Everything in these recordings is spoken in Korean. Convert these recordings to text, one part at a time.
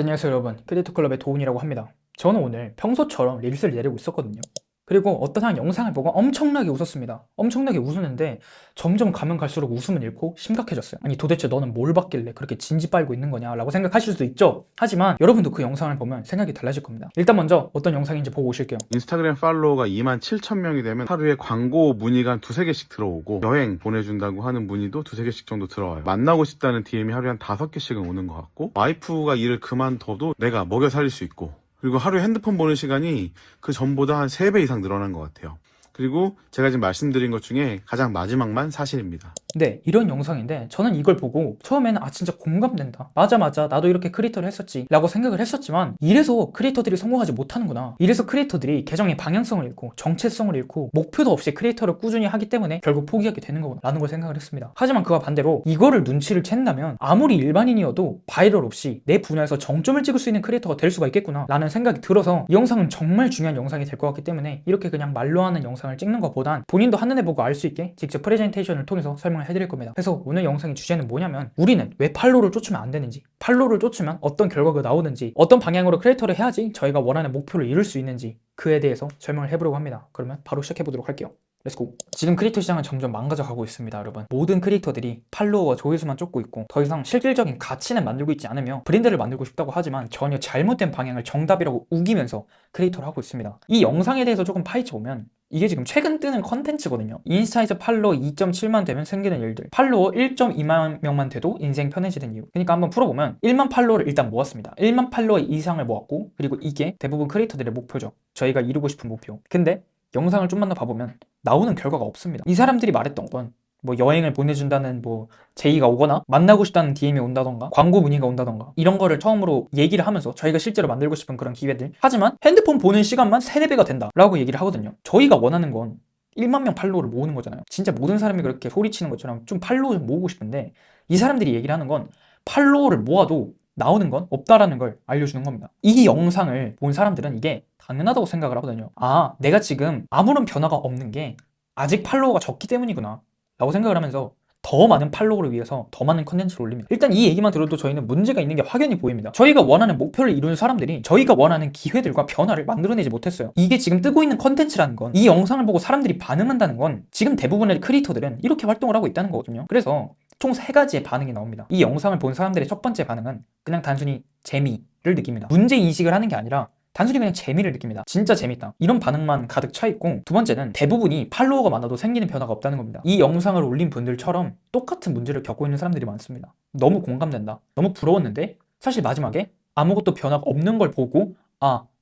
안녕하세요 여러분, 크리에이터클럽의 도훈이라고 합니다. 저는 오늘 평소처럼 릴스를 내리고 있었거든요. 그리고 어떤 한 영상을 보고 엄청나게 웃었습니다. 엄청나게 웃었는데 점점 가면 갈수록 웃음은 잃고 심각해졌어요. 아니 도대체 너는 뭘 봤길래 그렇게 진지 빨고 있는 거냐 라고 생각하실 수도 있죠. 하지만 여러분도 그 영상을 보면 생각이 달라질 겁니다. 일단 먼저 어떤 영상인지 보고 오실게요. 인스타그램 팔로워가 27,000명이 되면 하루에 광고 문의가 한 두세 개씩 들어오고 여행 보내준다고 하는 문의도 두세 개씩 정도 들어와요. 만나고 싶다는 DM이 하루에 한 5개씩은 오는 것 같고, 와이프가 일을 그만둬도 내가 먹여 살릴 수 있고, 그리고 하루에 핸드폰 보는 시간이 그 전보다 한 3배 이상 늘어난 것 같아요. 그리고 제가 지금 말씀드린 것 중에 가장 마지막만 사실입니다. 네, 이런 영상인데 저는 이걸 보고 처음에는 진짜 공감된다. 맞아 나도 이렇게 크리에이터를 했었지 라고 생각을 했었지만, 이래서 크리에이터들이 성공하지 못하는구나. 이래서 크리에이터들이 계정의 방향성을 잃고 정체성을 잃고 목표도 없이 크리에이터를 꾸준히 하기 때문에 결국 포기하게 되는 거구나 라는 걸 생각을 했습니다. 하지만 그와 반대로 이거를 눈치를 챈다면 아무리 일반인이어도 바이럴 없이 내 분야에서 정점을 찍을 수 있는 크리에이터가 될 수가 있겠구나 라는 생각이 들어서, 이 영상은 정말 중요한 영상이 될 것 같기 때문에 이렇게 그냥 말로 하는 영상을 찍는 것보단 본인도 한눈에 보고 알 수 있게 직접 프레젠테이션을 통해서 설명을 해드릴 겁니다. 그래서 오늘 영상의 주제는 뭐냐면, 우리는 왜 팔로우를 쫓으면 안 되는지, 팔로우를 쫓으면 어떤 결과가 나오는지, 어떤 방향으로 크리에이터를 해야지 저희가 원하는 목표를 이룰 수 있는지, 그에 대해서 설명을 해보려고 합니다. 그러면 바로 시작해보도록 할게요. 렛츠고. 지금 크리에이터 시장은 점점 망가져 가고 있습니다, 여러분. 모든 크리에이터들이 팔로워와 조회수만 쫓고 있고 더 이상 실질적인 가치는 만들고 있지 않으며 브랜드를 만들고 싶다고 하지만 전혀 잘못된 방향을 정답이라고 우기면서 크리에이터를 하고 있습니다. 이 영상에 대해서 조금 파헤쳐보면, 이게 지금 최근 뜨는 컨텐츠거든요. 인스타에서 팔로워 2.7만 되면 생기는 일들, 팔로워 1.2만 명만 돼도 인생 편해지는 이유. 그러니까 한번 풀어보면 1만 팔로워를 일단 모았습니다. 1만 팔로워 이상을 모았고, 그리고 이게 대부분 크리에이터들의 목표죠. 저희가 이루고 싶은 목표. 근데 영상을 좀만 더 봐보면 나오는 결과가 없습니다. 이 사람들이 말했던 건 뭐 여행을 보내준다는 뭐 제의가 오거나 만나고 싶다는 DM이 온다던가 광고 문의가 온다던가 이런 거를 처음으로 얘기를 하면서 저희가 실제로 만들고 싶은 그런 기회들, 하지만 핸드폰 보는 시간만 3, 4배가 된다 라고 얘기를 하거든요. 저희가 원하는 건 1만 명 팔로워를 모으는 거잖아요. 진짜 모든 사람이 그렇게 소리치는 것처럼 좀 팔로워 좀 모으고 싶은데, 이 사람들이 얘기를 하는 건 팔로워를 모아도 나오는 건 없다라는 걸 알려주는 겁니다. 이 영상을 본 사람들은 이게 당연하다고 생각을 하거든요. 내가 지금 아무런 변화가 없는 게 아직 팔로워가 적기 때문이구나 라고 생각을 하면서 더 많은 팔로워를 위해서 더 많은 컨텐츠를 올립니다. 일단 이 얘기만 들어도 저희는 문제가 있는 게 확연히 보입니다. 저희가 원하는 목표를 이루는 사람들이 저희가 원하는 기회들과 변화를 만들어내지 못했어요. 이게 지금 뜨고 있는 컨텐츠라는 건, 이 영상을 보고 사람들이 반응한다는 건 지금 대부분의 크리에이터들은 이렇게 활동을 하고 있다는 거거든요. 그래서 총 3가지의 반응이 나옵니다. 이 영상을 본 사람들의 첫 번째 반응은 그냥 단순히 재미를 느낍니다. 문제인식을 하는 게 아니라 단순히 그냥 재미를 느낍니다. 진짜 재밌다, 이런 반응만 가득 차 있고, 두 번째는 대부분이 팔로워가 많아도 생기는 변화가 없다는 겁니다. 이 영상을 올린 분들처럼 똑같은 문제를 겪고 있는 사람들이 많습니다. 너무 공감된다, 너무 부러웠는데 사실 마지막에 아무것도 변화가 없는 걸 보고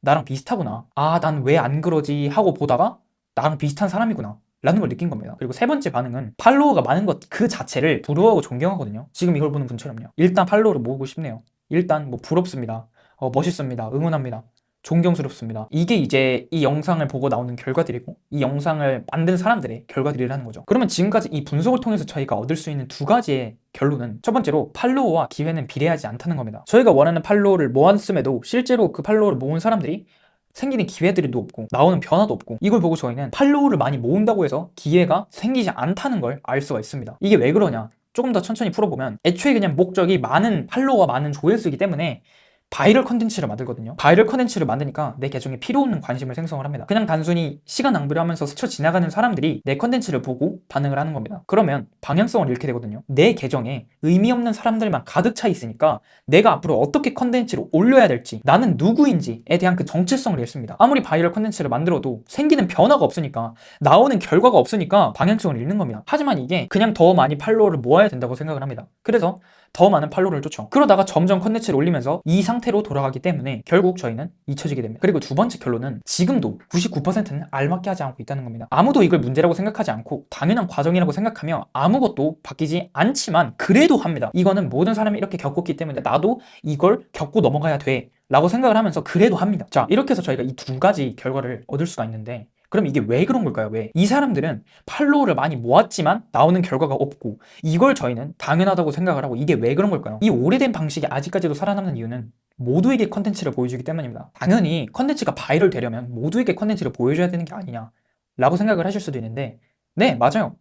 나랑 비슷하구나, 난 왜 안 그러지 하고 보다가 나랑 비슷한 사람이구나 라는 걸 느낀 겁니다. 그리고 세 번째 반응은 팔로워가 많은 것 그 자체를 부러워하고 존경하거든요. 지금 이걸 보는 분처럼요. 일단 팔로워를 모으고 싶네요. 일단 뭐 부럽습니다. 멋있습니다. 응원합니다. 존경스럽습니다. 이게 이제 이 영상을 보고 나오는 결과들이고, 이 영상을 만든 사람들의 결과들이라는 거죠. 그러면 지금까지 이 분석을 통해서 저희가 얻을 수 있는 2가지의 결론은, 첫 번째로 팔로워와 기회는 비례하지 않다는 겁니다. 저희가 원하는 팔로워를 모았음에도 실제로 그 팔로워를 모은 사람들이 생기는 기회들도 없고 나오는 변화도 없고, 이걸 보고 저희는 팔로워를 많이 모은다고 해서 기회가 생기지 않다는 걸 알 수가 있습니다. 이게 왜 그러냐, 조금 더 천천히 풀어보면, 애초에 그냥 목적이 많은 팔로워가 많은 조회수이기 때문에 바이럴 컨텐츠를 만들거든요. 바이럴 컨텐츠를 만드니까 내 계정에 필요 없는 관심을 생성을 합니다. 그냥 단순히 시간 낭비를 하면서 스쳐 지나가는 사람들이 내 컨텐츠를 보고 반응을 하는 겁니다. 그러면 방향성을 잃게 되거든요. 내 계정에 의미 없는 사람들만 가득 차 있으니까 내가 앞으로 어떻게 컨텐츠를 올려야 될지, 나는 누구인지에 대한 그 정체성을 잃습니다. 아무리 바이럴 컨텐츠를 만들어도 생기는 변화가 없으니까, 나오는 결과가 없으니까 방향성을 잃는 겁니다. 하지만 이게 그냥 더 많이 팔로워를 모아야 된다고 생각을 합니다. 그래서 더 많은 팔로워를 쫓죠. 그러다가 점점 컨텐츠를 올리면서 이 상태로 돌아가기 때문에 결국 저희는 잊혀지게 됩니다. 그리고 두 번째 결론은, 지금도 99%는 알맞게 하지 않고 있다는 겁니다. 아무도 이걸 문제라고 생각하지 않고 당연한 과정이라고 생각하며 아무것도 바뀌지 않지만 그래도 합니다. 이거는 모든 사람이 이렇게 겪었기 때문에 나도 이걸 겪고 넘어가야 돼 라고 생각을 하면서 그래도 합니다. 자, 이렇게 해서 저희가 이 2가지 결과를 얻을 수가 있는데, 그럼 이게 왜 그런 걸까요? 왜? 이 사람들은 팔로워를 많이 모았지만 나오는 결과가 없고, 이걸 저희는 당연하다고 생각을 하고, 이게 왜 그런 걸까요? 이 오래된 방식이 아직까지도 살아남는 이유는 모두에게 컨텐츠를 보여주기 때문입니다. 당연히 컨텐츠가 바이럴 되려면 모두에게 컨텐츠를 보여줘야 되는 게 아니냐 라고 생각을 하실 수도 있는데, 네, 맞아요.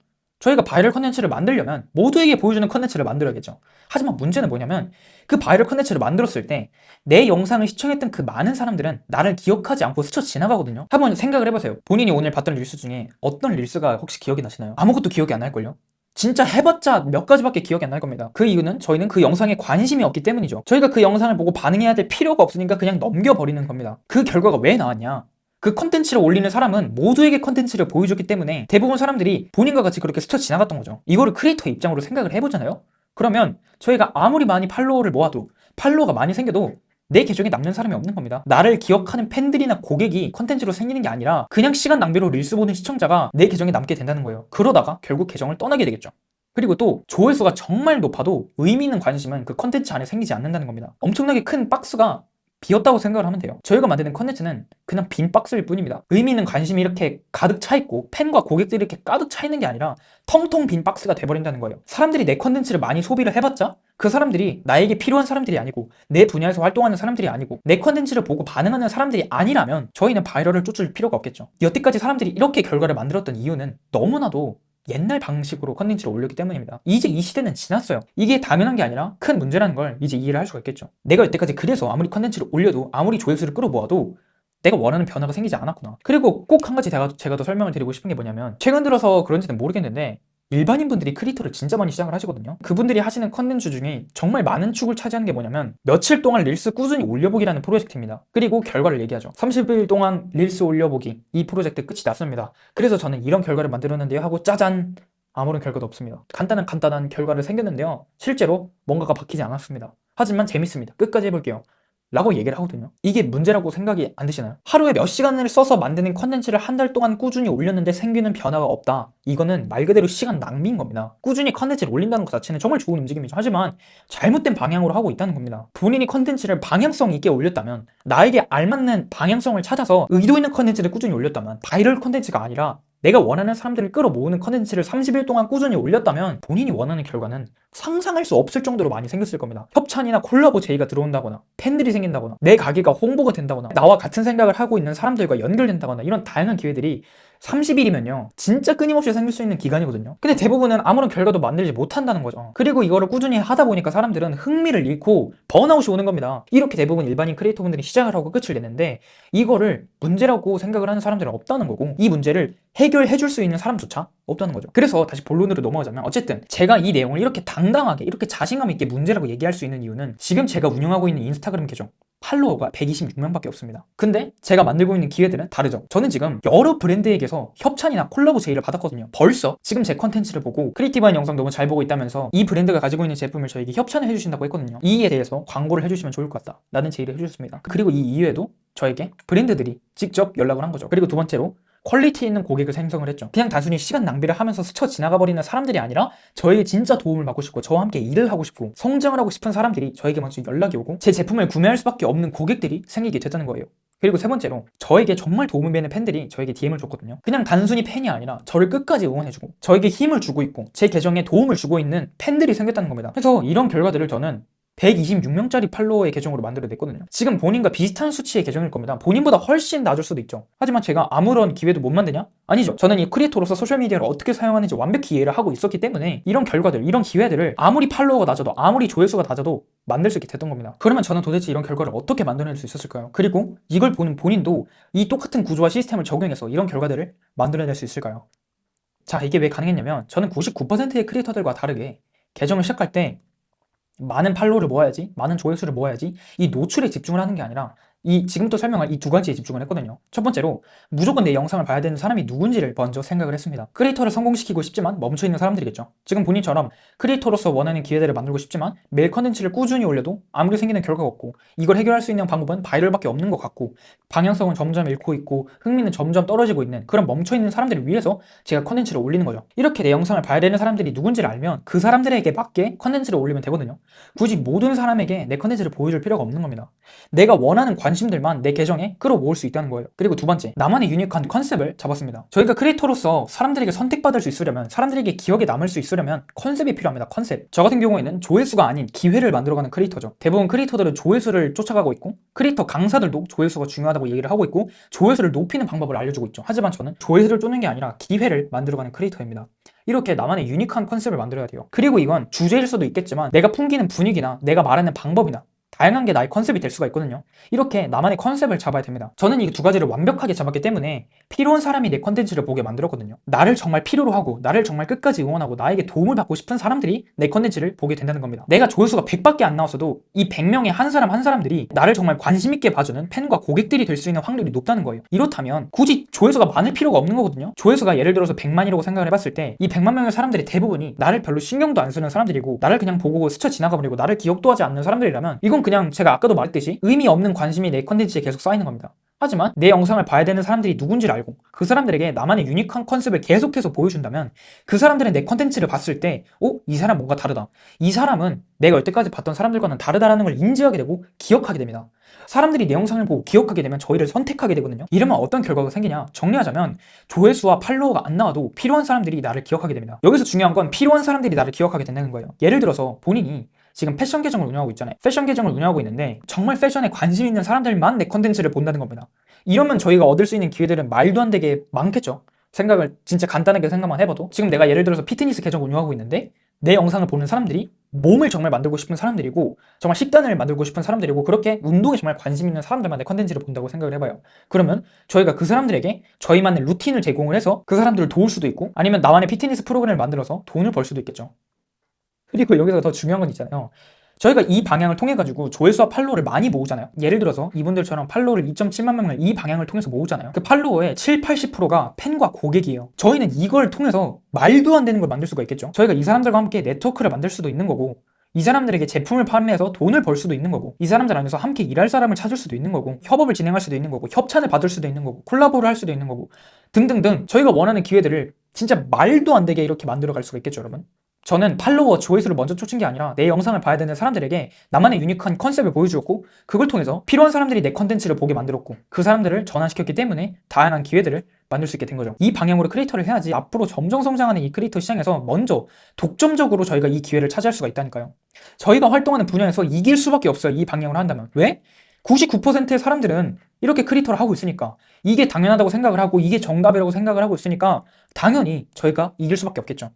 저희가 바이럴 컨텐츠를 만들려면 모두에게 보여주는 컨텐츠를 만들어야겠죠. 하지만 문제는 뭐냐면 그 바이럴 컨텐츠를 만들었을 때 내 영상을 시청했던 그 많은 사람들은 나를 기억하지 않고 스쳐 지나가거든요. 한번 생각을 해보세요. 본인이 오늘 봤던 릴스 중에 어떤 릴스가 혹시 기억이 나시나요? 아무것도 기억이 안 날걸요? 진짜 해봤자 몇 가지밖에 기억이 안 날 겁니다. 그 이유는 저희는 그 영상에 관심이 없기 때문이죠. 저희가 그 영상을 보고 반응해야 될 필요가 없으니까 그냥 넘겨버리는 겁니다. 그 결과가 왜 나왔냐? 그 컨텐츠를 올리는 사람은 모두에게 컨텐츠를 보여줬기 때문에 대부분 사람들이 본인과 같이 그렇게 스쳐 지나갔던 거죠. 이거를 크리에이터 입장으로 생각을 해보잖아요. 그러면 저희가 아무리 많이 팔로워를 모아도, 팔로워가 많이 생겨도 내 계정에 남는 사람이 없는 겁니다. 나를 기억하는 팬들이나 고객이 컨텐츠로 생기는 게 아니라 그냥 시간 낭비로 릴스 보는 시청자가 내 계정에 남게 된다는 거예요. 그러다가 결국 계정을 떠나게 되겠죠. 그리고 또 조회수가 정말 높아도 의미 있는 관심은 그 컨텐츠 안에 생기지 않는다는 겁니다. 엄청나게 큰 박스가 비었다고 생각을 하면 돼요. 저희가 만드는 컨텐츠는 그냥 빈 박스일 뿐입니다. 의미 있는 관심이 이렇게 가득 차 있고 팬과 고객들이 이렇게 가득 차 있는 게 아니라 텅텅 빈 박스가 돼버린다는 거예요. 사람들이 내 컨텐츠를 많이 소비를 해봤자 그 사람들이 나에게 필요한 사람들이 아니고 내 분야에서 활동하는 사람들이 아니고 내 컨텐츠를 보고 반응하는 사람들이 아니라면 저희는 바이럴을 쫓을 필요가 없겠죠. 여태까지 사람들이 이렇게 결과를 만들었던 이유는 너무나도 옛날 방식으로 컨텐츠를 올렸기 때문입니다. 이제 이 시대는 지났어요. 이게 당연한 게 아니라 큰 문제라는 걸 이제 이해를 할 수가 있겠죠. 내가 여태까지 그래서 아무리 컨텐츠를 올려도 아무리 조회수를 끌어모아도 내가 원하는 변화가 생기지 않았구나. 그리고 꼭 한 가지 제가 더 설명을 드리고 싶은 게 뭐냐면 최근 들어서 그런지는 모르겠는데 일반인 분들이 크리에이터를 진짜 많이 시작을 하시거든요. 그분들이 하시는 컨텐츠 중에 정말 많은 축을 차지하는 게 뭐냐면 며칠 동안 릴스 꾸준히 올려보기라는 프로젝트입니다. 그리고 결과를 얘기하죠. 30일 동안 릴스 올려보기, 이 프로젝트 끝이 났습니다. 그래서 저는 이런 결과를 만들었는데요 하고 짜잔, 아무런 결과도 없습니다. 간단한 결과를 생겼는데요, 실제로 뭔가가 바뀌지 않았습니다. 하지만 재밌습니다. 끝까지 해볼게요 라고 얘기를 하거든요. 이게 문제라고 생각이 안 드시나요? 하루에 몇 시간을 써서 만드는 컨텐츠를 한 달 동안 꾸준히 올렸는데 생기는 변화가 없다. 이거는 말 그대로 시간 낭비인 겁니다. 꾸준히 컨텐츠를 올린다는 것 자체는 정말 좋은 움직임이죠. 하지만 잘못된 방향으로 하고 있다는 겁니다. 본인이 컨텐츠를 방향성 있게 올렸다면, 나에게 알맞는 방향성을 찾아서 의도 있는 컨텐츠를 꾸준히 올렸다면, 바이럴 컨텐츠가 아니라 내가 원하는 사람들을 끌어모으는 컨텐츠를 30일 동안 꾸준히 올렸다면 본인이 원하는 결과는 상상할 수 없을 정도로 많이 생겼을 겁니다. 협찬이나 콜라보 제의가 들어온다거나, 팬들이 생긴다거나, 내 가게가 홍보가 된다거나, 나와 같은 생각을 하고 있는 사람들과 연결된다거나, 이런 다양한 기회들이 30일이면요 진짜 끊임없이 생길 수 있는 기간이거든요. 근데 대부분은 아무런 결과도 만들지 못한다는 거죠. 그리고 이거를 꾸준히 하다 보니까 사람들은 흥미를 잃고 번아웃이 오는 겁니다. 이렇게 대부분 일반인 크리에이터분들이 시작을 하고 끝을 냈는데, 이거를 문제라고 생각을 하는 사람들은 없다는 거고, 이 문제를 해결해 줄 수 있는 사람조차 없다는 거죠. 그래서 다시 본론으로 넘어가자면, 어쨌든 제가 이 내용을 이렇게 당당하게, 이렇게 자신감 있게 문제라고 얘기할 수 있는 이유는 지금 제가 운영하고 있는 인스타그램 계정 팔로워가 126명밖에 없습니다. 근데 제가 만들고 있는 기회들은 다르죠. 저는 지금 여러 브랜드에게서 협찬이나 콜라보 제의를 받았거든요. 벌써 지금 제 컨텐츠를 보고 크리에이티브한 영상 너무 잘 보고 있다면서 이 브랜드가 가지고 있는 제품을 저에게 협찬을 해주신다고 했거든요. 이에 대해서 광고를 해주시면 좋을 것 같다 라는 제의를 해주셨습니다. 그리고 이 이후에도 저에게 브랜드들이 직접 연락을 한 거죠. 그리고 두 번째로 퀄리티 있는 고객을 생성을 했죠. 그냥 단순히 시간 낭비를 하면서 스쳐 지나가 버리는 사람들이 아니라 저에게 진짜 도움을 받고 싶고 저와 함께 일을 하고 싶고 성장을 하고 싶은 사람들이 저에게 먼저 연락이 오고 제 제품을 구매할 수밖에 없는 고객들이 생기게 됐다는 거예요. 그리고 세 번째로 저에게 정말 도움을 되는 팬들이 저에게 DM을 줬거든요. 그냥 단순히 팬이 아니라 저를 끝까지 응원해주고 저에게 힘을 주고 있고 제 계정에 도움을 주고 있는 팬들이 생겼다는 겁니다. 그래서 이런 결과들을 저는 126명짜리 팔로워의 계정으로 만들어냈거든요. 지금 본인과 비슷한 수치의 계정일 겁니다. 본인보다 훨씬 낮을 수도 있죠. 하지만 제가 아무런 기회도 못 만드냐? 아니죠. 저는 이 크리에이터로서 소셜미디어를 어떻게 사용하는지 완벽히 이해를 하고 있었기 때문에 이런 결과들, 이런 기회들을 아무리 팔로워가 낮아도, 아무리 조회수가 낮아도 만들 수 있게 됐던 겁니다. 그러면 저는 도대체 이런 결과를 어떻게 만들어낼 수 있었을까요? 그리고 이걸 보는 본인도 이 똑같은 구조와 시스템을 적용해서 이런 결과들을 만들어낼 수 있을까요? 자, 이게 왜 가능했냐면 저는 99%의 크리에이터들과 다르게 계정을 시작할 때 많은 팔로우를 모아야지, 많은 조회수를 모아야지, 이 노출에 집중을 하는 게 아니라 지금부터 설명할 이 두 가지에 집중을 했거든요. 첫 번째로 무조건 내 영상을 봐야 되는 사람이 누군지를 먼저 생각을 했습니다. 크리에이터를 성공시키고 싶지만 멈춰있는 사람들이겠죠. 지금 본인처럼 크리에이터로서 원하는 기회들을 만들고 싶지만 매일 컨텐츠를 꾸준히 올려도 아무리 생기는 결과가 없고, 이걸 해결할 수 있는 방법은 바이럴밖에 없는 것 같고, 방향성은 점점 잃고 있고 흥미는 점점 떨어지고 있는 그런 멈춰있는 사람들을 위해서 제가 컨텐츠를 올리는 거죠. 이렇게 내 영상을 봐야 되는 사람들이 누군지를 알면 그 사람들에게 맞게 컨텐츠를 올리면 되거든요. 굳이 모든 사람에게 내 컨텐츠를 보여줄 필요가 없는 겁니다. 내가 원하는 관심들만 내 계정에 끌어모을 수 있다는 거예요. 그리고 두 번째, 나만의 유니크한 컨셉을 잡았습니다. 저희가 크리에이터로서 사람들에게 선택받을 수 있으려면, 사람들에게 기억에 남을 수 있으려면 컨셉이 필요합니다. 컨셉. 저 같은 경우에는 조회수가 아닌 기회를 만들어가는 크리에이터죠. 대부분 크리에이터들은 조회수를 쫓아가고 있고, 크리에이터 강사들도 조회수가 중요하다고 얘기를 하고 있고 조회수를 높이는 방법을 알려주고 있죠. 하지만 저는 조회수를 쫓는 게 아니라 기회를 만들어가는 크리에이터입니다. 이렇게 나만의 유니크한 컨셉을 만들어야 돼요. 그리고 이건 주제일 수도 있겠지만 내가 풍기는 분위기나 내가 말하는 방법이나 다양한 게 나의 컨셉이 될 수가 있거든요. 이렇게 나만의 컨셉을 잡아야 됩니다. 저는 이 두 가지를 완벽하게 잡았기 때문에 필요한 사람이 내 컨텐츠를 보게 만들었거든요. 나를 정말 필요로 하고 나를 정말 끝까지 응원하고 나에게 도움을 받고 싶은 사람들이 내 컨텐츠를 보게 된다는 겁니다. 내가 조회수가 100밖에 안 나왔어도 이 100명의 한 사람 한 사람들이 나를 정말 관심 있게 봐주는 팬과 고객들이 될 수 있는 확률이 높다는 거예요. 이렇다면 굳이 조회수가 많을 필요가 없는 거거든요. 조회수가 예를 들어서 100만이라고 생각을 해봤을 때 이 100만 명의 사람들이 대부분이 나를 별로 신경도 안 쓰는 사람들이고 나를 그냥 보고 스쳐 지나가 버리고 나를 기억도 하지 않는 사람들이라면 이건 그냥 제가 아까도 말했듯이 의미 없는 관심이 내 컨텐츠에 계속 쌓이는 겁니다. 하지만 내 영상을 봐야 되는 사람들이 누군지를 알고 그 사람들에게 나만의 유니크한 컨셉을 계속해서 보여준다면 그 사람들은 내 컨텐츠를 봤을 때 이 사람 뭔가 다르다. 이 사람은 내가 여태까지 봤던 사람들과는 다르다라는 걸 인지하게 되고 기억하게 됩니다. 사람들이 내 영상을 보고 기억하게 되면 저희를 선택하게 되거든요. 이러면 어떤 결과가 생기냐? 정리하자면 조회수와 팔로워가 안 나와도 필요한 사람들이 나를 기억하게 됩니다. 여기서 중요한 건 필요한 사람들이 나를 기억하게 된다는 거예요. 예를 들어서 본인이 지금 패션 계정을 운영하고 있잖아요. 패션 계정을 운영하고 있는데 정말 패션에 관심 있는 사람들만 내 컨텐츠를 본다는 겁니다. 이러면 저희가 얻을 수 있는 기회들은 말도 안 되게 많겠죠. 생각을 진짜 간단하게 생각만 해봐도 지금 내가 예를 들어서 피트니스 계정을 운영하고 있는데 내 영상을 보는 사람들이 몸을 정말 만들고 싶은 사람들이고 정말 식단을 만들고 싶은 사람들이고 그렇게 운동에 정말 관심 있는 사람들만 내 컨텐츠를 본다고 생각을 해봐요. 그러면 저희가 그 사람들에게 저희만의 루틴을 제공을 해서 그 사람들을 도울 수도 있고 아니면 나만의 피트니스 프로그램을 만들어서 돈을 벌 수도 있겠죠. 그리고 여기서 더 중요한 건 있잖아요. 저희가 이 방향을 통해 가지고 조회수와 팔로워를 많이 모으잖아요. 예를 들어서 이분들처럼 팔로워를 2.7만 명을 이 방향을 통해서 모으잖아요. 그 팔로워의 7, 80%가 팬과 고객이에요. 저희는 이걸 통해서 말도 안 되는 걸 만들 수가 있겠죠. 저희가 이 사람들과 함께 네트워크를 만들 수도 있는 거고 이 사람들에게 제품을 판매해서 돈을 벌 수도 있는 거고 이 사람들 안에서 함께 일할 사람을 찾을 수도 있는 거고 협업을 진행할 수도 있는 거고 협찬을 받을 수도 있는 거고 콜라보를 할 수도 있는 거고 등등등 저희가 원하는 기회들을 진짜 말도 안 되게 이렇게 만들어 갈 수가 있겠죠, 여러분. 저는 팔로워 조회수를 먼저 쫓은 게 아니라 내 영상을 봐야 되는 사람들에게 나만의 유니크한 컨셉을 보여주었고 그걸 통해서 필요한 사람들이 내 컨텐츠를 보게 만들었고 그 사람들을 전환시켰기 때문에 다양한 기회들을 만들 수 있게 된 거죠. 이 방향으로 크리에이터를 해야지 앞으로 점점 성장하는 이 크리에이터 시장에서 먼저 독점적으로 저희가 이 기회를 차지할 수가 있다니까요. 저희가 활동하는 분야에서 이길 수밖에 없어요. 이 방향으로 한다면. 왜? 99%의 사람들은 이렇게 크리에이터를 하고 있으니까 이게 당연하다고 생각을 하고 이게 정답이라고 생각을 하고 있으니까 당연히 저희가 이길 수밖에 없겠죠.